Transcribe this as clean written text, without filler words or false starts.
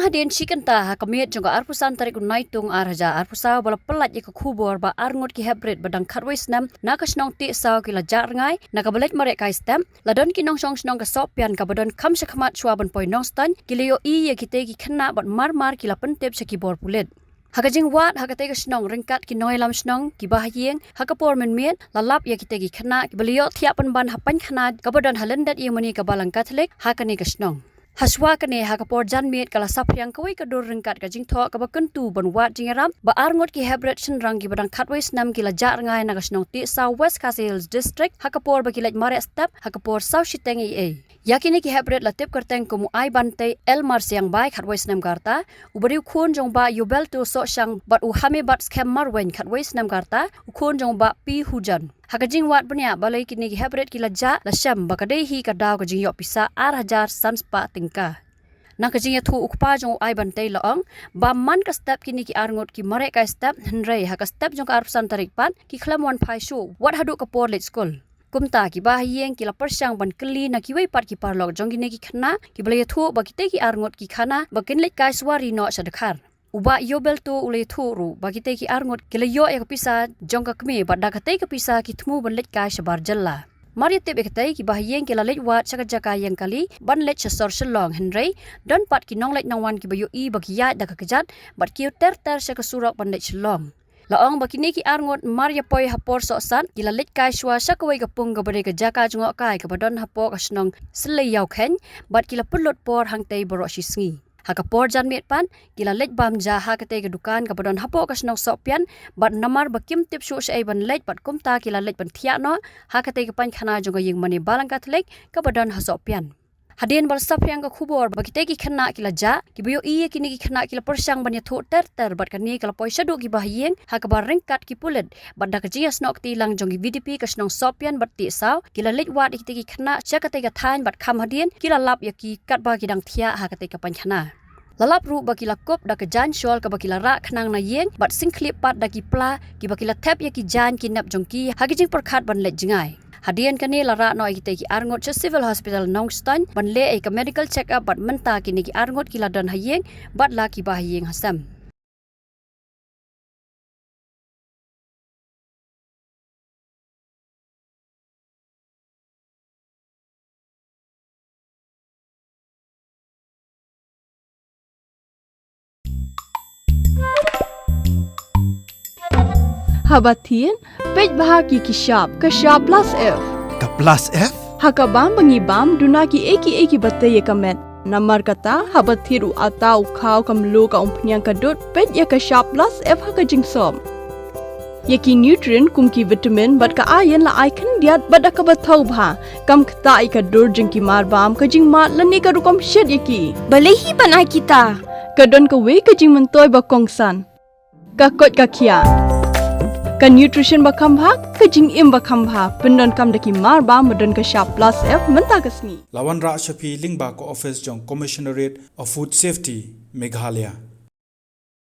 hadin shikanta hakamit jong arpusan tarik unaitung arhaja arpusa bala pelat yek khubor ba arngot ki Heprit badang Kyrwoh snam nakasnong Tiehsaw ki la jarngai nakabalet marek kai stem ladon ki nong snong ka Sohpian ka badon kam shakmat chuaban poi nong stan kilio I ye kite ki khna bad mar ki la pentep shaki bor pulet hakajing wat hakate ka snong ringkat ki noi lam snong ki bahyeng hakapor men lalap ye kite ki khna ki balio thiapan ban hapan khna ka badon halendat ye mani ka balang Catholic hakane ka snong Haswa kane hakapor janmit kala sapyang kawai kadur ringkat ka jingtho ka bakentu banwat jingaram ba arngot ki Heprit shenrang ki badang Kyrwoh snam ki la jarngai nagasnong Tiehsaw West Hills District hakapor ba kilaj mare step hakapor South Shiteng yakini ki Heprit latip kerteng ko muai bante elmar siang bai Kyrwoh snam karta ubari khun jong ba yobel tu so shang bat u hame bat scam marwen Kyrwoh snam karta khun jong ba pi hujan hakajing wat banya balai kini ki Heprit ki laja la sham bakadei hi ka daw ka jing yo Pisa 8,000 sanspa tingka nakajing ya thu ukpa jong ai bante laong ba man ka step kini ki arngot ki mare ka step henrei ha ka step jong ka arpsan tarik pan ki khlam wan phai shu wat hadu ka por let school kumta ki bahyeng ki la persang ban kli na ki wei pat ki parlok jong kini ki khna ki balai thu ba ki te ki arngot ki khana bakin let kai swari no sadakhar uba yobel tu ule thuru bagite ki arngot kilayo ya Pisa jongka kmi badda kate ka Pisa ki thmu ban let ka shabar Jylla mari te bekate ki bahyeng ki la let wat chakajaka yang kali ban let chasor Shillong henrei don pat ki nong let nongwan ki bayo I bagiya da ka kajat bat ki ter shaka surak ban let Shillong laong bakini ki arngot maria poi hapor so san ki la let kai shwa shakawai ka pung ka bare ka jaka jngok kai ka badon hapo ka snong slei yaw khen bat ki la pulot por hangtei boro shisngi hakapor janmit pan kila lech bam ja hakate ke dukan ka badon hapo ka snong Sohpian bat namar bakim tip shu shai ban lech bat kumta kila lech ban thia no hakate ke Painkhana jong ying mani balang Catholic ka badon ha Sohpian hadin bal sapyang ka khubor bakite ki khna kila ja ki bio I kini ki khna kila persang ban ya tho ter bat kani kala poisa du ki bahyeng hakabar ringkat ki pulet bat da ka jias nok ti lang jong VDP ka snong Sohpian bat Tiehsaw kila lech wat ki khna chakate ka thain bat kham hadin kila lap ya ki kat ba ki dang thia hakate ka Painkhana lalap ru bakila kop da ke jan shol ka bakila ra khnang na yeng bat singklip pat da ki pla ki bakila tap ya ki jan ki nap jongki hagijing perkhat ban let jingai hadian kani lara no ikite ki arngot cha civil hospital nongstan ban le ai ka medical check up bat menta ki ni ki arngot ki ladan hayeng bat la ki bahayeng hasam Habatin, pej bahagi kishap, kashap plus F. Ka plus F? Hakabam bangibam dunaki eki batay kamet. Namar kata habathiru atau kau kamlu ka umpnyang kadut pej ya kashap plus F hakajing som. Yaki nutrient kumki vitamin bat ka ayen la icon diat bat akabathau bha kam kata ikadur jingki marbam kajing mat lani ka rukom shed yaki. Balehi banai kita. Kadon ka we kajing mentoy bakongsan. Kakot kakia. Ka nutrition bakam bha kajing im bakam bha pendon kam daki mar ba modon ka sharp plus F menta kasni Lawan ra shapi lingba ko office jong commissionerate of food safety Meghalaya